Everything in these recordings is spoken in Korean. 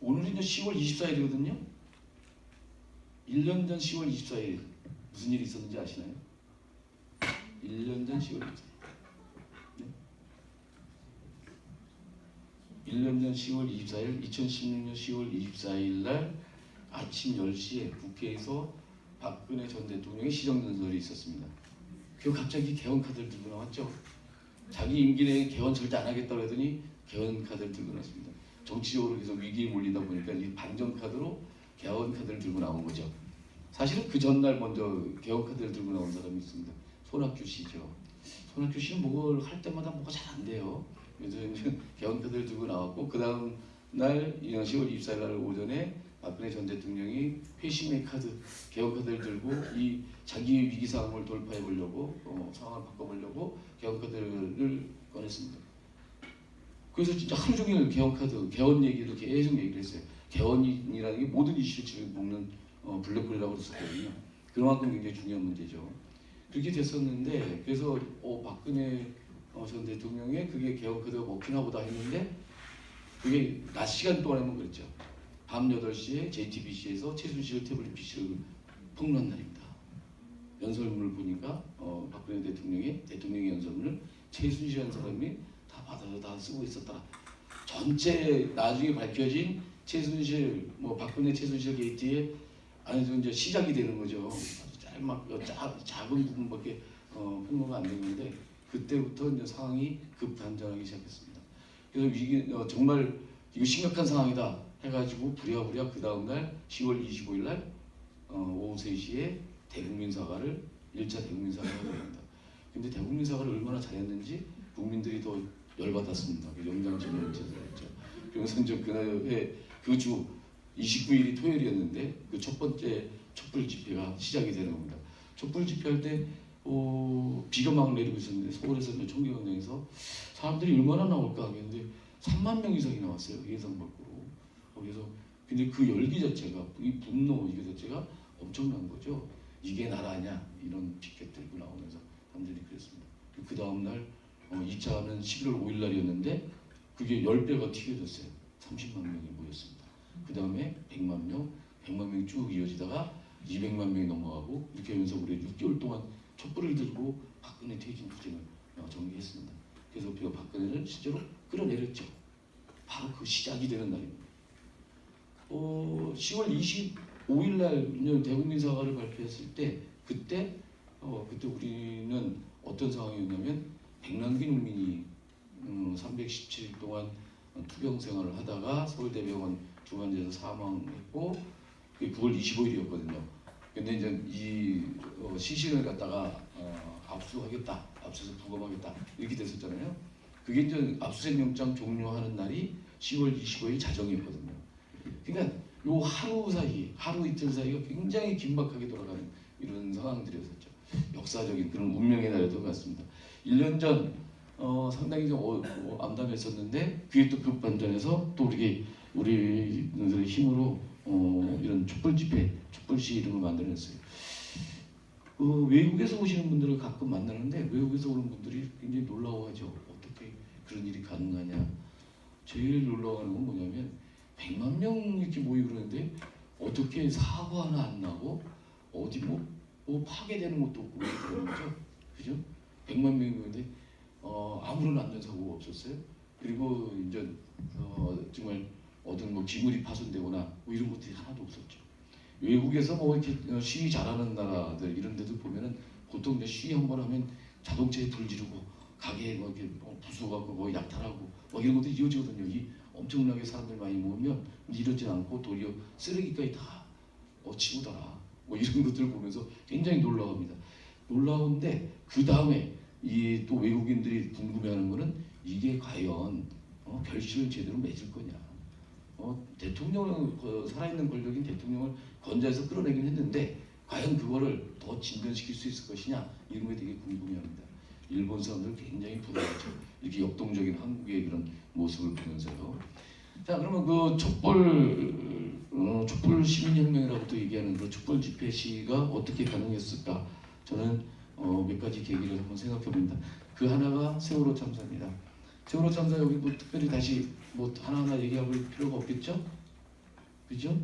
오늘이 이제 10월 24일이거든요. 1년 전 10월 24일 무슨 일이 있었는지 아시나요? 1년 전 10월 24일. 네? 1년 전 10월 24일, 2016년 10월 24일 날 아침 10시에 국회에서 박근혜 전 대통령의 시정연설이 있었습니다. 그 갑자기 개헌 카드를 들고 나왔죠. 자기 임기 내에 개헌 절대 안 하겠다고 하더니 개헌 카드를 들고 나왔습니다. 정치적으로 계속 위기에 몰리다 보니까 이 반전 카드로 개헌 카드를 들고 나온 거죠. 사실은 그 전날 먼저 개헌 카드를 들고 나온 사람이 있습니다. 손학규 씨죠. 손학규 씨는 뭘 할 때마다 뭐가 잘 안 돼요. 그래서 이제 개헌 카드를 들고 나왔고, 그 다음 날 10월 24일 날 오전에 박근혜 전 대통령이 회심의 카드, 개헌 카드를 들고 이 자기의 위기 상황을 돌파해 보려고, 상황을 바꿔보려고 개헌 카드를 꺼냈습니다. 그래서 진짜 하루 종일 개헌 카드, 개헌 얘기도 계속 얘기를 했어요. 개헌이라는 게 모든 이슈를 지금 먹는 블랙홀이라고 했었거든요. 그만큼 굉장히 중요한 문제죠. 그렇게 됐었는데, 그래서 박근혜 전 대통령의 그게 개헌 카드가 먹히나 보다 했는데, 그게 낮 시간 동안에만 그랬죠. 밤 8시에 JTBC에서 최순실 태블릿 PC를 폭로한 날입니다. 연설문을 보니까 박근혜 대통령의 연설문을 최순실이라는 사람이 다 받아서 다 쓰고 있었다. 전체 나중에 밝혀진 최순실, 박근혜 최순실 게이트의 안에서 이제 시작이 되는 거죠. 작은 부분밖에 폭로가 안 됐는데, 그때부터 이제 상황이 급반전하기 시작했습니다. 그래서 이게 정말 이거 심각한 상황이다 해가지고 부랴부랴 그 다음날 10월 25일 날 오후 3시에 대국민 사과를 1차 대국민 사과를 하게 됩니다. 근데 대국민 사과를 얼마나 잘했는지 국민들이 더 열받았습니다. 영장실을 제출했죠. 그래서 이제 그날에 그 주 29일이 토요일이었는데 그 첫 번째 촛불 집회가 시작이 되는 겁니다. 촛불 집회할 때 비가 막 내리고 있었는데 서울에서 총경원장에서 사람들이 얼마나 나올까 하는데 3만 명 이상이 나왔어요. 예상 밖으로. 그래서 근데 그 열기 자체가, 이 분노 이게 자체가 엄청난 거죠. 이게 나라냐 이런 피켓 들고 나오면서 사람들이 그랬습니다. 그 다음 날 2차는 11월 5일 날이었는데 그게 10배가 튀겨졌어요. 30만 명이 모였습니다. 그 다음에 100만 명이 쭉 이어지다가 200만 명이 넘어가고, 이렇게 하면서 우리 6개월 동안 촛불을 들고 박근혜 퇴진 투쟁을 전개했습니다. 그래서 박근혜를 실제로 끌어내렸죠. 바로 그 시작이 되는 날입니다. 10월 25일 날 대국민 사과를 발표했을 때 그때 우리는 어떤 상황이었냐면, 백남기 농민이 317일 동안 투병 생활을 하다가 서울대병원 중환자에서 사망했고, 그게 9월 25일이었거든요. 근데 이제 이 시신을 갖다가 압수하겠다, 압수해서 부검하겠다 이렇게 됐었잖아요. 그게 이제 압수수색 영장 종료하는 날이 10월 25일 자정이었거든요. 그러니까 요 하루 이틀 사이가 굉장히 긴박하게 돌아가는 이런 상황들이었었죠. 역사적인 그런 운명의 날이었던 것 같습니다. 1년 전 상당히 좀 암담했었는데, 그게 또 급반전해서 또 우리들의 힘으로 이런 촛불 집회, 촛불 시위 이런 걸 만들어냈어요. 외국에서 오시는 분들을 가끔 만나는데, 외국에서 오는 분들이 굉장히 놀라워하죠. 어떻게 그런 일이 가능하냐. 제일 놀라워하는 건 뭐냐면, 100만 명 이렇게 모이고 그러는데 어떻게 사고 하나 안 나고 어디 뭐 파괴되는 것도 없고 그런 거죠. 그죠? 100만 명이 모이는데 아무런 안전사고가 없었어요. 그리고 이제 정말 어떤 기물이 파손되거나 이런 것들이 하나도 없었죠. 외국에서 이렇게 시위 잘하는 나라들 이런 데도 보면은 보통 이제 시위 한 번 하면 자동차에 불 지르고 가게에 이렇게 부수고 약탈하고 이런 것들이 이어지거든요. 이 엄청나게 사람들 많이 모으면 이러진 않고 도리어 쓰레기까지 다 치우더라. 이런 것들을 보면서 굉장히 놀라웁니다. 놀라운데 그 다음에 이 또 외국인들이 궁금해하는 거는, 이게 과연 결실을 제대로 맺을 거냐. 대통령은 살아있는 권력인 대통령을 건자해서 끌어내긴 했는데 과연 그거를 더 진전시킬 수 있을 것이냐, 이런 게 되게 궁금해합니다. 일본 사람들 굉장히 부러워하죠. 이렇게 역동적인 한국의 그런 모습을 보면서요. 자, 그러면 그 촛불 시민혁명이라고도 얘기하는 그 촛불 집회 시위가 어떻게 가능했을까? 저는 몇 가지 계기를 한번 생각해 봅니다. 그 하나가 세월호 참사입니다. 세월호 참사 여기 특별히 다시 하나하나 얘기해 볼 필요가 없겠죠? 그죠?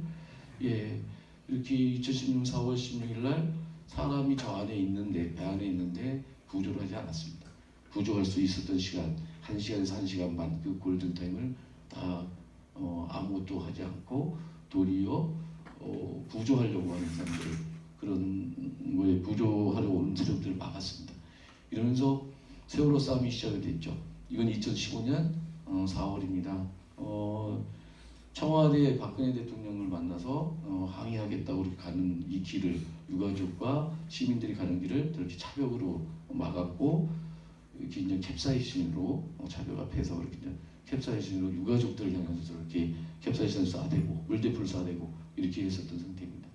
예, 이렇게 2016년 4월 16일 날 사람이 저 안에 있는데, 배 안에 있는데 구조를 하지 않았습니다. 구조할 수 있었던 시간 1시간에서 1시간 반, 그 골든타임을 다 아무것도 하지 않고 도리어 구조하려고 하는 사람들, 그런 거에 구조하려고 오는 세력들을 막았습니다. 이러면서 세월호 싸움이 시작이 됐죠. 이건 2015년 4월입니다. 청와대 박근혜 대통령을 만나서 항의하겠다고 이렇게 가는 이 길을, 유가족과 시민들이 가는 길을 이렇게 차벽으로 막았고, 이렇게 이제 캡사이신으로 차벽 앞에서 이렇게 이제 캡사이신으로 유가족들을 향해서 이렇게 캡사이신을 쏴대고 물대포를 쏴대고 이렇게 했었던 상태입니다.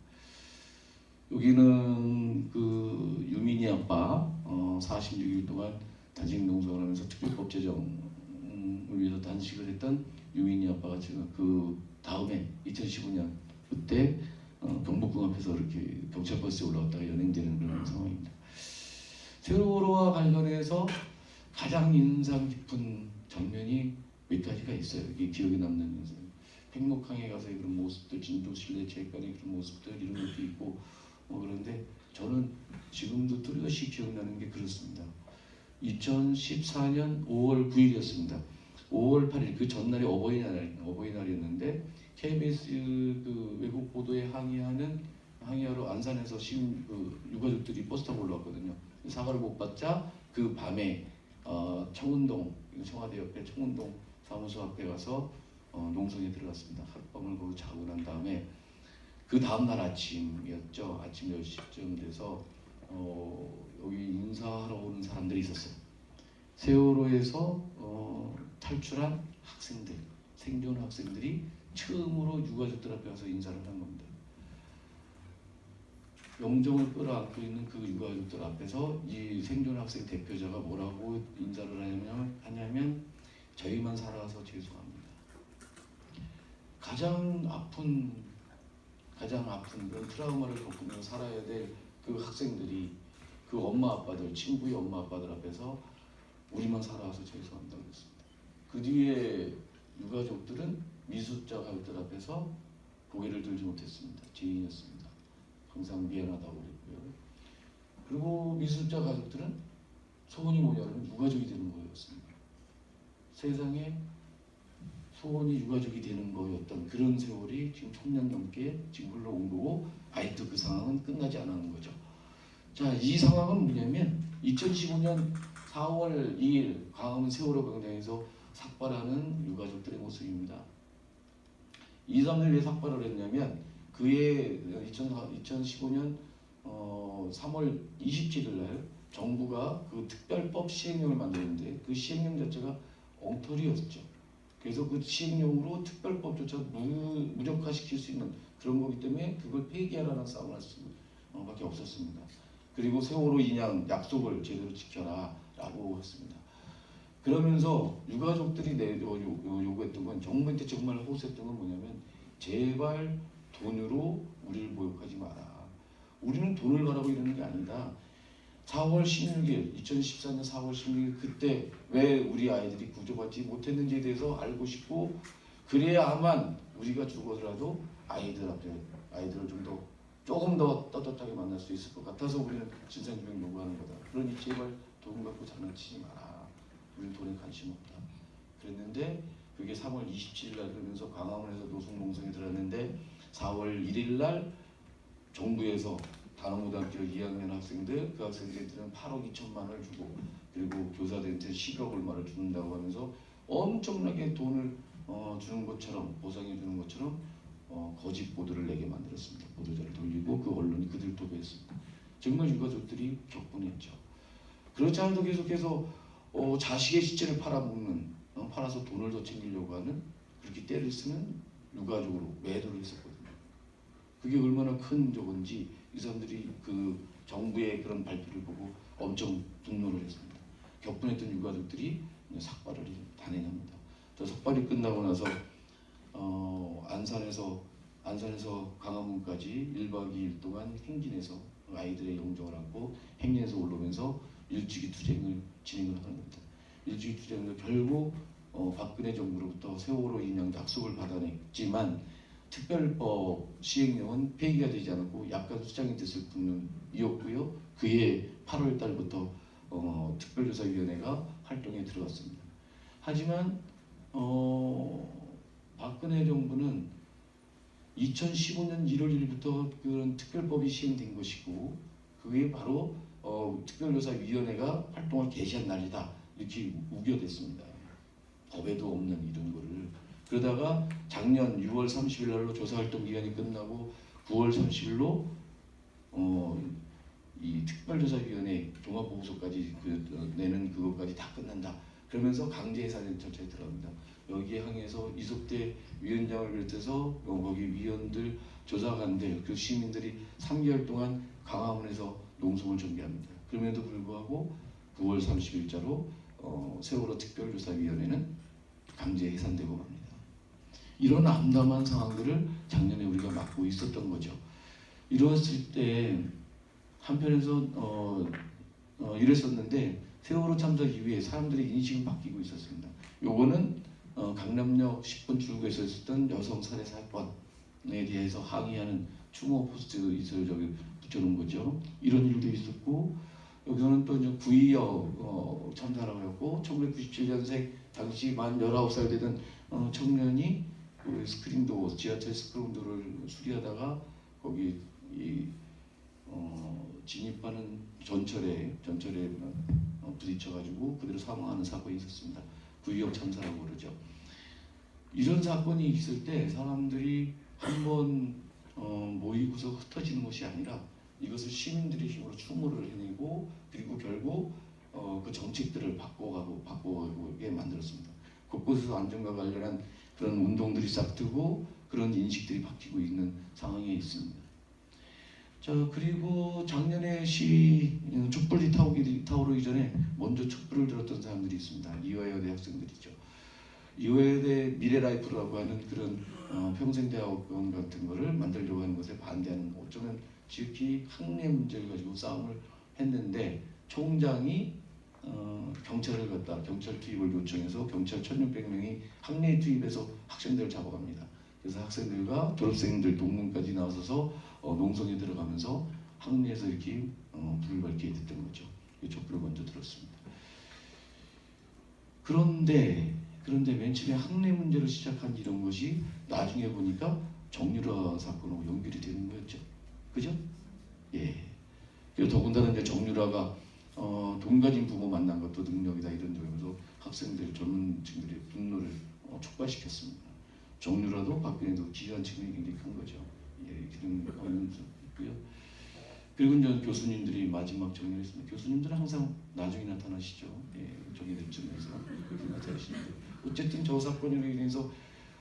여기는 그 유민희 아빠 46일 동안 단식 농성을 하면서 특별법 제정을 위해서 단식을 했던 유민희 아빠가 지금 그 다음에 2015년 그때 경복궁 앞에서 이렇게 경찰 버스에 올라왔다가 연행되는 그런 상황입니다. 세월호와 관련해서 가장 인상 깊은 장면이 몇 가지가 있어요. 이게 기억에 남는 인상. 팽목항에 가서의 그런 모습들, 진도실내 체육관의 그런 모습들, 이런 것도 있고 그런데 저는 지금도 뚜렷이 기억나는 게 그렇습니다. 2014년 5월 9일이었습니다. 5월 8일 그 전날이 어버이날이었는데 KBS 그 외국 보도에 항의하러 안산에서 유가족들이 버스 타고 올라왔거든요. 사과를 못 받자 그 밤에 청운동, 청와대 옆에 청운동 사무소 앞에 가서 농성에 들어갔습니다. 하룻밤을 거기 자고 난 다음에 그 다음날 아침이었죠. 아침 10시쯤 돼서 여기 인사하러 오는 사람들이 있었어요. 세월호에서 탈출한 학생들, 생존 학생들이 처음으로 유가족들 앞에 가서 인사를 한 겁니다. 영정을 끌어안고 있는 그 유가족들 앞에서 이 생존 학생 대표자가 뭐라고 인사를 하냐면 저희만 살아서 죄송합니다. 가장 아픈 그런 트라우마를 겪으면서 살아야 될 그 학생들이 그 엄마 아빠들, 친구의 엄마 아빠들 앞에서 우리만 살아와서 죄송합니다 그랬습니다. 그 뒤에 유가족들은 미수자 가족들 앞에서 고개를 들지 못했습니다. 죄인이었습니다. 항상 미안하다고 그랬고요. 그리고 미수자 가족들은 소원이 뭐냐면 유가족이 되는 거였습니다. 세상에 소원이 유가족이 되는 거였던 그런 세월이 지금 1000년 넘게 지금 흘러온 거고 아직도 그 상황은 끝나지 않은 거죠. 자, 이 상황은 뭐냐면 2015년 4월 2일 광화문 세월호 광장에서 삭발하는 유가족들의 모습입니다. 이 사람들이 왜 삭발을 했냐면 그해 2015년 3월 27일 날 정부가 그 특별법 시행령을 만들었는데 그 시행령 자체가 엉터리였죠. 그래서 그 시행령으로 특별법조차 무력화시킬 수 있는 그런 거기 때문에 그걸 폐기하라는 싸움을 할 수밖에 없었습니다. 그리고 세월호 인양 약속을 제대로 지켜라 라고 했습니다. 그러면서 유가족들이 요구했던 건 정부한테 정말 호소했던 건 뭐냐면 제발 돈으로 우리를 모욕하지 마라. 우리는 돈을 가라고 이러는 게 아니다. 4월 16일 2014년 4월 16일 그때 왜 우리 아이들이 구조받지 못했는지에 대해서 알고 싶고 그래야만 우리가 죽어서라도 아이들을 조금 더 떳떳하게 만날 수 있을 것 같아서 우리는 진상규명 요구하는 거다. 그러니 제발 돈 갖고 장난치지 마라. 우리는 돈에 관심 없다. 그랬는데 그게 3월 27일 날 그러면서 광화문에서 노숙농성에 들어갔는데 4월 1일 날 정부에서 단원고등학교 2학년 학생들, 그 학생들한테는 8억 2천만 원을 주고 그리고 교사들한테 10억 얼마를 준다고 하면서 엄청나게 돈을 주는 것처럼 보상해 주는 것처럼 거짓 보도를 내게 만들었습니다. 보도자를 돌리고 그 언론이 그들 도배했습니다. 정말 유가족들이 격분했죠. 그렇지 않아도 계속해서 자식의 시체를 팔아서 돈을 더 챙기려고 하는 그렇게 때를 쓰는 유가족으로 매도를 했었거든요. 그게 얼마나 큰 저건지 이 사람들이 그 정부의 그런 발표를 보고 엄청 분노를 했습니다. 격분했던 유가족들이 삭발을 단행합니다. 저 삭발이 끝나고 나서 안산에서 광화문까지 1박 2일 동안 행진해서 아이들의 영정을 안고 행진해서 올라오면서 일주기 투쟁을 진행을 하는 겁니다. 일주기 투쟁을 결국 박근혜 정부로부터 세월호 인양 약속을 받아냈지만 특별법 시행령은 폐기가 되지 않았고 약간 수정이 됐을 뿐이었고요. 그해 8월 달부터 특별조사위원회가 활동에 들어갔습니다. 하지만 박근혜 정부는 2015년 1월 1일부터 그런 특별법이 시행된 것이고 그게 바로 특별조사위원회가 활동을 개시한 날이다 이렇게 우겨댔습니다. 법에도 없는 이런 거를. 그러다가 작년 6월 30일 날로 조사활동 기간이 끝나고 9월 30일로 이 특별조사위원회 종합보고서까지 내는 그것까지 다 끝난다. 그러면서 강제 해산 절차에 들어갑니다. 여기에 항해서 이석대 위원장을 비롯해서 거기 위원들, 조사관들, 그 시민들이 3개월 동안 광화문에서 농성을 전개합니다. 그럼에도 불구하고 9월 30일자로 세월호 특별조사위원회는 강제 해산되고 맙니다. 이런 암담한 상황들을 작년에 우리가 맡고 있었던 거죠. 이랬을 때 한편에서 이랬었는데 세월호 참사 이후에 사람들의 인식은 바뀌고 있었습니다. 요거는 강남역 10분 출구에서 있었던 여성 살해 사건에 대해서 항의하는 추모 포스트잇을 저기 붙여놓은 거죠. 이런 일도 있었고 여기서는 또 이제 9.26 참사라고 했고 1997년생 당시 만 19살 되던 청년이 그 스크린도 지하철 스크린도를 수리하다가 거기 진입하는 전철에 부딪혀가지고 그대로 사망하는 사건이 있었습니다. 9.26 참사라고 그러죠. 이런 사건이 있을 때 사람들이 한번 모이고서 흩어지는 것이 아니라 이것을 시민들의 힘으로 추모를 해내고 그리고 결국 그 정책들을 바꿔가게 만들었습니다. 곳곳에서 안전과 관련한 그런 운동들이 싹 트고 그런 인식들이 바뀌고 있는 상황에 있습니다. 자, 그리고 작년에 촛불이 타오르기 전에 먼저 촛불을 들었던 사람들이 있습니다. 이화여대 학생들이죠. 이화여대 미래라이프라고 하는 그런 평생대학원 같은 거를 만들려고 하는 것에 반대하는, 어쩌면 지극히 학내 문제를 가지고 싸움을 했는데 총장이 경찰 투입을 요청해서 경찰 1,600명이 학내에 투입해서 학생들을 잡아갑니다. 그래서 학생들과 졸업생들 동문까지 나서서 농성에 들어가면서 학내에서 이렇게 불을 밝게 됐던 거죠. 촛불을 먼저 들었습니다. 그런데 맨 처음에 학내 문제로 시작한 이런 것이 나중에 보니까 정유라 사건하고 연결이 되는 거였죠. 그죠? 예. 그리고 더군다나 이제 정유라가 돈 가진 부모 만난 것도 능력이다 이런 점에서 학생들, 젊은층들의 분노를 촉발시켰습니다. 정유라도 박근혜도 기여한 측면이 굉장히 큰 거죠. 예, 그런 면도 있고요. 그리고 이제 교수님들이 마지막 정리를 했습니다. 교수님들은 항상 나중에 나타나시죠. 예, 정리된 점에서 나타나시는데 어쨌든 저 사건으로 인해서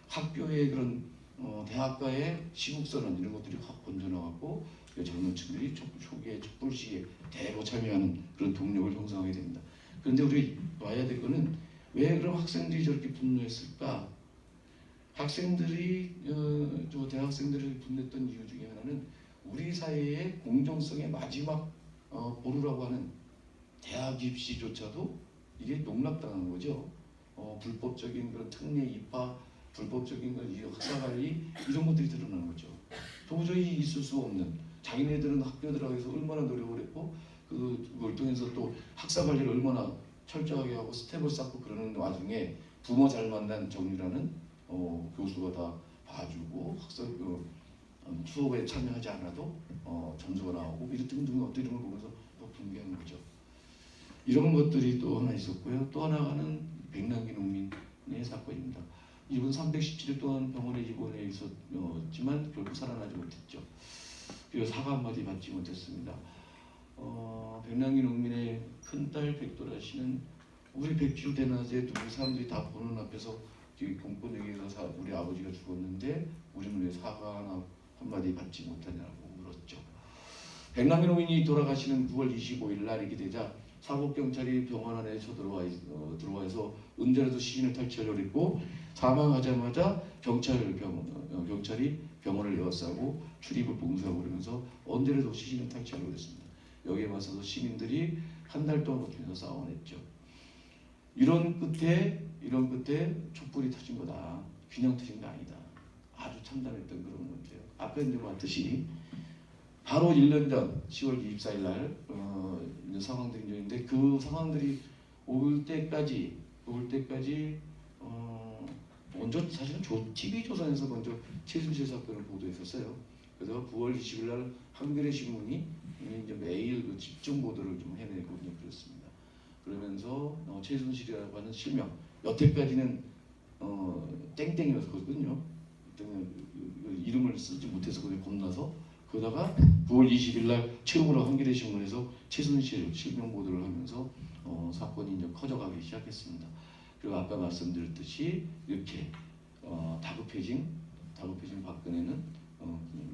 학교의 그런 대학가의 시국선언 이런 것들이 확 번져나갔고 젊은 층들이 초기에 촛불 시기에 대거 참여하는 그런 동력을 형성하게 됩니다. 그런데 우리 봐야 될 거는 왜 그럼 학생들이 저렇게 분노했을까? 학생들이 저 대학생들을 분노했던 이유 중에 하나는 우리 사회의 공정성의 마지막 보루라고 하는 대학 입시조차도 이게 농락당한 거죠. 불법적인 그런 특례 입학, 불법적인 학사 관리 이런 것들이 드러나는 거죠. 도저히 있을 수 없는, 자기네들은 학교 들어가서 얼마나 노력을 했고 그걸 통해서 또 학사 관리를 얼마나 철저하게 하고 스텝을 쌓고 그러는 와중에 부모 잘 만난 정유라는 교수가 다 봐주고 수업에 참여하지 않아도 점수가 나오고 이런 등등 어떤 이런 걸 보면서 또 분개하는 거죠. 이런 것들이 또 하나 있었고요. 또 하나는 백남기 농민의 사건입니다. 이분 317일 동안 병원에 입원해 있었지만 결국 살아나지 못했죠. 그리고 사과 한마디 받지 못했습니다. 백남기 농민의 큰딸 백도라 씨는 우리 백주 대낮에 우리 사람들이 다 보는 앞에서 공권력에서 우리 아버지가 죽었는데 우리는 왜 사과 한마디 받지 못하냐고 물었죠. 백남기 농민이 돌아가시는 9월 25일 날 이렇게 되자 사법경찰이 병원 안에 들어와서 은전에서 시신을 탈취하려고 했고 사망하자마자 경찰이 병원을 에워싸고 출입을 봉쇄하고 그러면서 언제라도 시신을 탈취하려고 했습니다. 여기에 맞서서 시민들이 한 달 동안 버티면서 싸워냈죠. 이런 끝에 촛불이 터진 거다. 그냥 터진 거 아니다. 아주 참담했던 그런 문제예요. 아까 이제 봤듯이 바로 1년 전 10월 24일 날 이제 상황들이 있는데 그 상황들이 올 때까지 먼저 사실은 TV조선에서 먼저 최순실 사건을 보도했었어요. 그래서 9월 20일 날 한겨레 신문이 이제 매일 그 집중 보도를 좀 해내고 이제 그렇습니다. 그러면서 최순실이라고 하는 실명 여태까지는 땡땡이었거든요. 이름을 쓰지 못해서 그냥 겁나서 그러다가 9월 20일 날 처음으로 한겨레 신문에서 최순실 실명 보도를 하면서 사건이 이제 커져가기 시작했습니다. 그리고 아까 말씀드렸듯이 이렇게 다급해진 박근혜는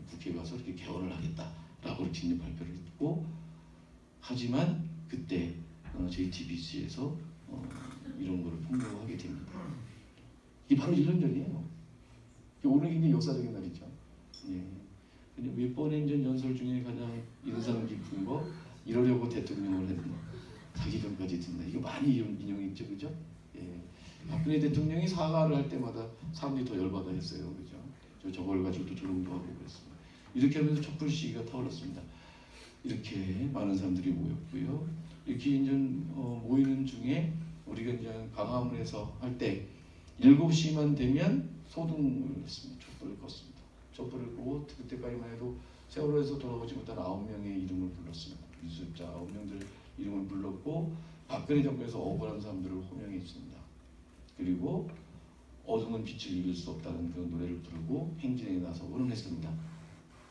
국회에 가서 이렇게 개헌을 하겠다라고 이렇게 이제 발표를 했고, 하지만 그때 JTBC에서 이런 거를 폭로하게 됩니다. 이게 바로 1년 전이에요. 오늘 굉장히 역사적인 날이죠. 예. 근데 몇 번의 전 연설 중에 가장 인상 깊은 거 이러려고 대통령을 했나 사기전까지 듣나 이거 많이 인용했죠, 그죠? 예. 박근혜 대통령이 사과를 할 때마다 사람들이 더 열받아 했어요, 그죠? 저걸 가지고 또 조롱도 하고 그랬습니다. 이렇게 하면서 촛불 시위가 타올랐습니다. 이렇게 많은 사람들이 모였고요. 이렇게 이제 모이는 중에 우리가 이제 광화문에서 할 때 7시만 되면 소등을 했습니다. 촛불을 껐습니다. 촛불을 끄고 그때까지만 해도 세월호에서 돌아오지 못한 9명의 이름을 불렀습니다. 유수자 9명들 이름을 불렀고 박근혜 정부에서 억울한 사람들을 호명했습니다. 그리고 어둠은 빛을 이길 수 없다는 그런 노래를 부르고 행진에 나서 응원했습니다.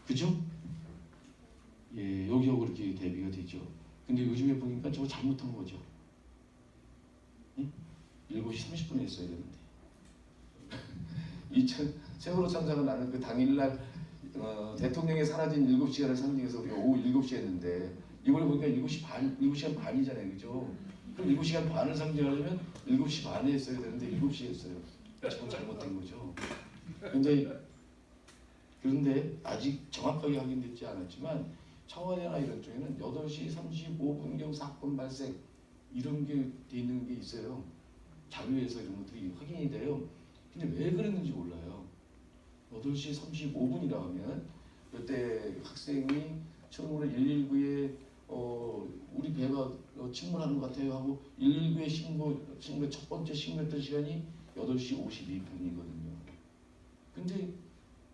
그죠? 예, 여기하고 이렇게 대비가 되죠. 근데 요즘에 보니까 저거 잘못한 거죠. 예? 7시 30분에 했어야 되는데. 세월호 참사가 나는 그 당일날 대통령이 사라진 7시간을 상징해서 우리가 오후 7시에 했는데 이번에 보니까 7시간 반이잖아요. 그죠? 그럼 7시간 반을 상징하려면 7시 반에 했어야 되는데 7시에 했어요. 저건 잘못된 거죠. 그런데 아직 정확하게 확인되지 않았지만 청와대나 이런 쪽에는 8시 35분경 사건 발생 이런 게 돼 있는 게 있어요. 자료에서 이런 것들이 확인이 돼요. 근데 왜 그랬는지 몰라요. 8시 35분이라 하면 그때 학생이 처음으로 119에 우리 배가 침몰하는 것 같아요 하고 119에 신고 첫 번째 신고했던 시간이 8시 52분이거든요. 근데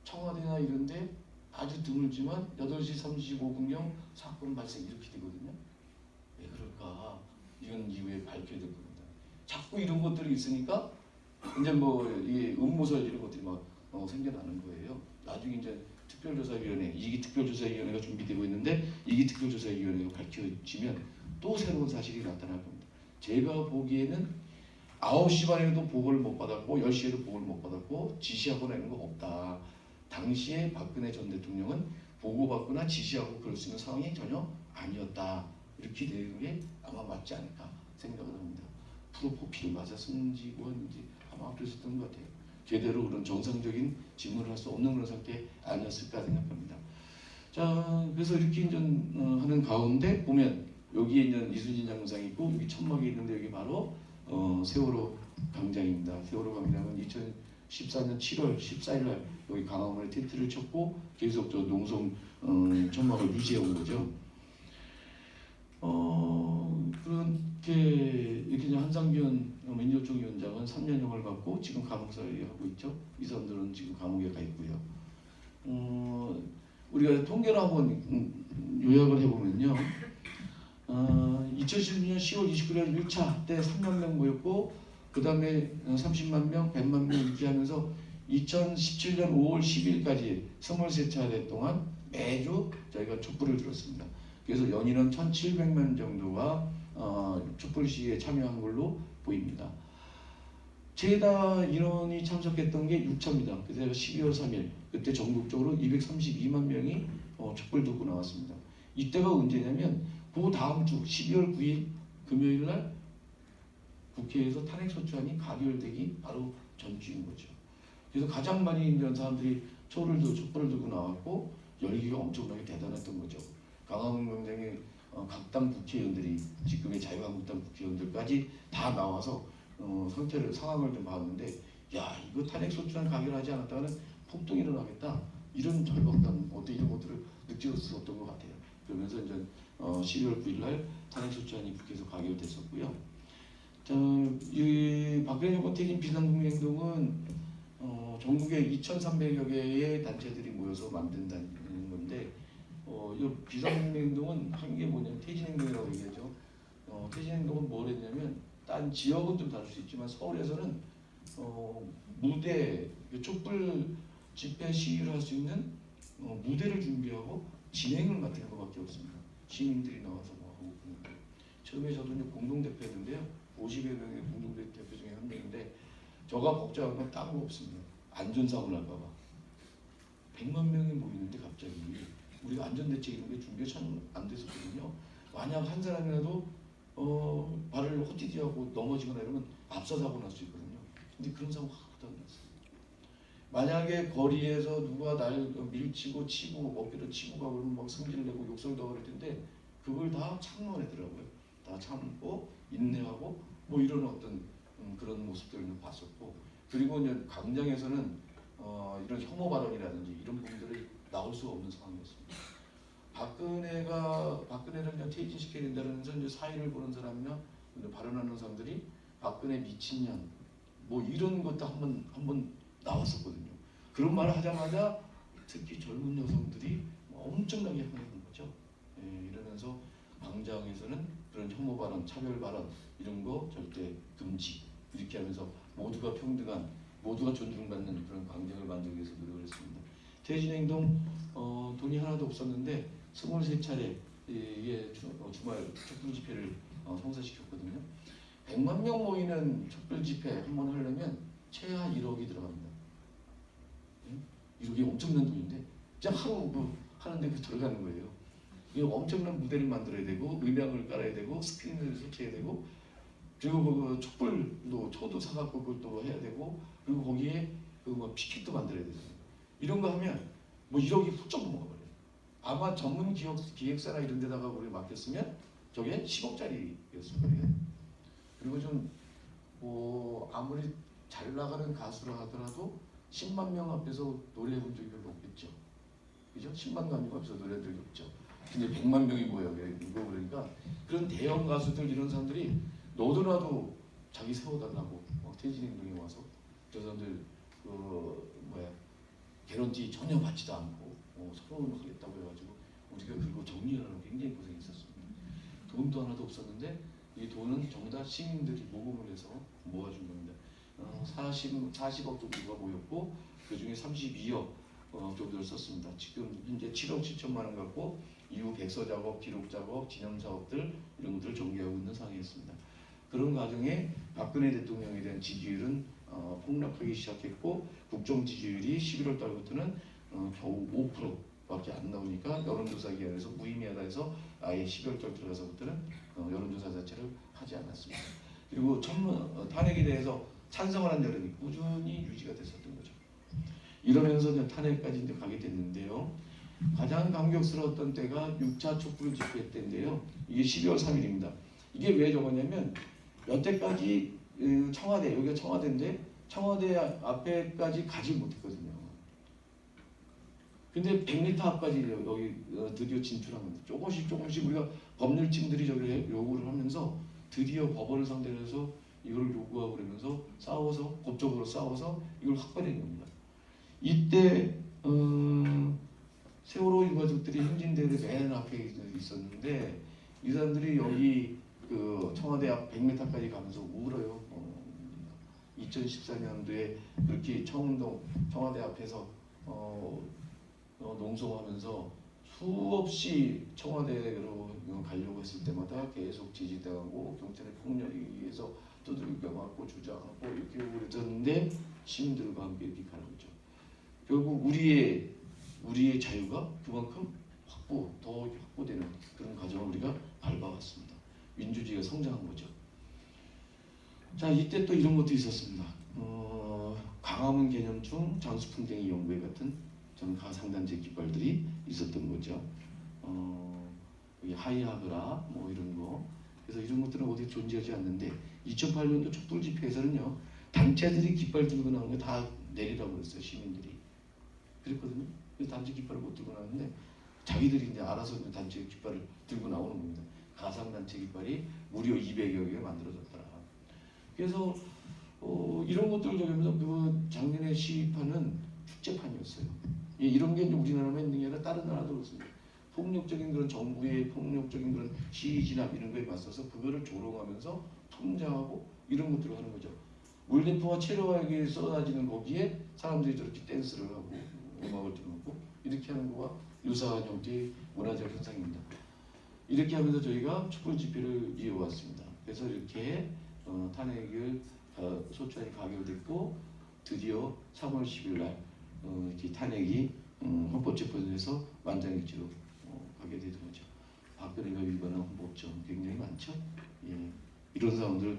청와대나 이런데 아주 드물지만 8시 35분경 사건 발생 이렇게 되거든요. 왜 그럴까? 이런 이유에 밝혀야 될 겁니다. 자꾸 이런 것들이 있으니까 이제 이게 음모설 이런 것들이 막 생겨나는 거예요. 나중에 이제 특별조사위원회, 2기 특별조사위원회가 준비되고 있는데 2기 특별조사위원회가 밝혀지면 또 새로운 사실이 나타날 겁니다. 제가 보기에는 9시 반에도 보고를 못 받았고 10시에도 보고를 못 받았고 지시하거나 이런 거 없다. 당시에 박근혜 전 대통령은 보고받거나 지시하고 그럴 수 있는 상황이 전혀 아니었다. 이렇게 되는 게 아마 맞지 않을까 생각을 합니다. 프로포피를 맞았는지 뭐였는지 아마 그랬었던 것 같아요. 제대로 그런 정상적인 질문을 할 수 없는 그런 상태 아니었을까 생각합니다. 자, 그래서 이렇게 이제 하는 가운데 보면 여기에 이제 이순신 장군상이 있고 여기 천막이 있는데 여기 바로 세월호 광장입니다. 세월호 광장은 2014년 7월 14일 날 여기 광화문에 텐트를 쳤고 계속 저 농성 천막을 유지해 온 거죠. 그렇게 이렇게 한상균 민주총위원장은 3년형을 받고 지금 감옥살이 하고 있죠. 이 사람들은 지금 감옥에 가 있고요. 우리가 통계를 한번 요약을 해보면요. 2016년 10월 29일 1차 때 3만 명 모였고 그 다음에 30만 명, 100만 명 이렇게 하면서 2017년 5월 10일까지 23차례 동안 매주 저희가 촛불을 들었습니다. 그래서 연인은 1,700만 정도가 촛불 시위에 참여한 걸로 보입니다. 최다 인원이 참석했던 게 6차입니다. 그래서 12월 3일 그때 전국적으로 232만 명이 촛불 들고 나왔습니다. 이때가 언제냐면 그 다음 주 12월 9일 금요일 날 국회에서 탄핵소추안이 가결되기 바로 전주인 거죠. 그래서 가장 많이 있는 사람들이 촛불을 들고 나왔고 열기가 엄청나게 대단했던 거죠. 광화문 광장에 각 당 국회의원들이 지금의 자유한국당 국회의원들까지 다 나와서 상황을 좀 봤는데 야 이거 탄핵소추안 가결하지 않았다가는 폭동이 일어나겠다 이런 절박감 어떤 이런 것들을 느꼈었던 것 같아요. 그러면서 이제 12월 9일날 탄핵소추안이 국회에서 가결됐었고요. 이 박근혜 정권 퇴진 비상국민행동은 전국에 2,300여 개의 단체들이 모여서 만든다는 건데 이 비상국민행동은 한 게 뭐냐면 퇴진행동이라고 얘기하죠. 퇴진행동은 뭘 했냐면 딴 지역은 좀 다를 수 있지만 서울에서는 무대, 촛불 집회 시위를 할 수 있는 무대를 준비하고 진행을 맡는 것밖에 없습니다. 시민들이 나와서 뭐 하고 그러는데 처음에 저도 이제 공동대표였는데요. 50여 명의 공동대표 중에 한 명인데 저가 걱정한 건 다른 거 없습니다. 안전사고 날까봐 100만 명이 모이는데 갑자기 우리가 안전대책 이런 게 준비가 참 안 됐었거든요. 만약 한 사람이라도 발을 헛디디하고 넘어지거나 이러면 압사사고 날 수 있거든요. 근데 그런 사고 하나도 안 났어요. 만약에 거리에서 누가 날 밀치고 치고 어깨를 치고 가고 그러면 막 성질 내고 욕설도 하고 그럴 텐데 그걸 다 참아내더라고요. 다 참고 인내하고 뭐 이런 어떤 그런 모습들을 봤었고 그리고 이제 광장에서는 이런 혐오 발언이라든지 이런 부분들이 나올 수 없는 상황이었습니다. 박근혜를 이제 퇴진시켜야 된다면서 이제 사의를 보는 사람이나 발언하는 사람들이 박근혜 미친년 뭐 이런 것도 한번 나왔었거든요. 그런 말을 하자마자 특히 젊은 여성들이 엄청나게 항의하는 거죠. 예, 이러면서 광장에서는 그런 혐오 발언, 차별 발언 이런 거 절대 금지 이렇게 하면서 모두가 평등한, 모두가 존중받는 그런 광장을 만들기 위해서 노력을 했습니다. 퇴진행동 돈이 하나도 없었는데 23차례 이게 주말 촛불 집회를 성사시켰거든요. 100만 명 모이는 촛불 집회 한 번 하려면 최하 1억이 들어갑니다. 1억이 엄청난 돈인데 그냥 하루 하는데 그 들어가는 거예요. 이게 엄청난 무대를 만들어야 되고 음향을 깔아야 되고 스크린을 설치해야 되고 그리고 그 촛불도 초도 사갖고 그것도 해야 되고 그리고 거기에 그 피켓도 만들어야 되잖아요. 이런 거 하면 뭐 1억이 훌쩍 넘어가버려요. 아마 전문 기획사나 이런 데다가 우리 맡겼으면 저게 10억짜리였을 거예요. 그리고 좀 아무리 잘 나가는 가수라 하더라도 10만 명 앞에서 노래해 본 적이 별로 없겠죠. 그죠? 10만 명 앞에서 노래한 적이 없죠. 근데 100만 명이 모여요. 이거 그러니까 그런 대형 가수들 이런 사람들이 너도나도 자기 세워달라고 퇴진행동에 와서 저 사람들 개런티 전혀 받지도 않고 서로 하겠다고 해가지고 우리가 그리고 정리하려고 굉장히 고생했었습니다. 돈도 하나도 없었는데 이 돈은 전부 다 시민들이 모금을 해서 모아준 겁니다. 40억 정도가 모였고 그 중에 32억 정도를 썼습니다. 지금 현재 7억 7천만 원 갖고 이후 백서 작업, 기록 작업, 진영 작업들 이런 것들을 전개하고 있는 상황이었습니다. 그런 과정에 박근혜 대통령에 대한 지지율은 폭락하기 시작했고 국정 지지율이 11월 달부터는 겨우 5%밖에 안 나오니까 여론조사 기관에서 무의미하다 해서 아예 12월 달 들어가서부터는 여론조사 자체를 하지 않았습니다. 그리고 탄핵에 대해서 찬성을 한 여론이 꾸준히 유지가 됐었던 거죠. 이러면서 이제 탄핵까지 이제 가게 됐는데요. 가장 감격스러웠던 때가 6차 촛불 집회 때인데요. 이게 12월 3일입니다. 이게 왜 적었냐면 여태까지 청와대, 여기가 청와대인데 청와대 앞에까지 가지 못했거든요. 근데 100m 앞까지 여기 드디어 진출한 겁니다. 조금씩 우리가 법률팀들이 저기 요구를 하면서 드디어 법원을 상대로 해서 이걸 요구하고 그러면서 싸워서 법적으로 싸워서 이걸 확보된 겁니다. 이때 세월호 유가족들이 행진대회 맨 앞에 있었는데 이 사람들이 여기 그 청와대 앞 100m까지 가면서 울어요. 2014년도에 그렇게 청운동 청와대 앞에서 농성하면서 수없이 청와대로 가려고 했을 때마다 계속 제지당하고 경찰의 폭력에 의해서 두들겨 맞고 주장하고 이렇게 그랬었는데 시민들과 함께 이렇게 가는 거죠. 결국 우리의 자유가 그만큼 더 확보되는 그런 과정을 우리가 밟아왔습니다. 민주주의가 성장한 거죠. 자, 이때 또 이런 것도 있었습니다. 광화문 개념충, 장수풍뎅이 연구회 같은 저는 가상단체 깃발들이 있었던 거죠. 하이하브라 뭐 이런 거. 그래서 이런 것들은 어디 존재하지 않는데 2008년도 촛불 집회에서는요 단체들이 깃발 들고 나온 거 다 내리라고 그랬어요. 시민들이. 그랬거든요. 그래서 단체 깃발을 못 들고 나왔는데 자기들이 이제 알아서 이제 단체 깃발을 들고 나오는 겁니다. 가상 단체 깃발이 무려 200여 개가 만들어졌더라. 그래서 이런 것들을 저기면서 그 작년에 시위판은 축제판이었어요. 예, 이런 게 이제 우리나라만 있는 게 아니라 다른 나라도 그렇습니다. 폭력적인 그런 정부의 폭력적인 그런 시위 진압 이런 거에 맞서서 그거를 조롱하면서 풍자하고 이런 것들을 하는 거죠. 물대포와 체류화에게 쏟아지는 거기에 사람들이 저렇게 댄스를 하고 음악을 틀어놓고 이렇게 하는 거와 유사한 형태의 문화적 현상입니다. 이렇게 하면서 저희가 촛불 집회를 이어왔습니다. 그래서 이렇게 탄핵을 소추안이 가결됐고 드디어 3월 10일 날 이렇게 탄핵이 헌법재판소에서 만장일치로 가게 되는 거죠. 박근혜가 위반한 헌법점 굉장히 많죠. 예, 이런 사람들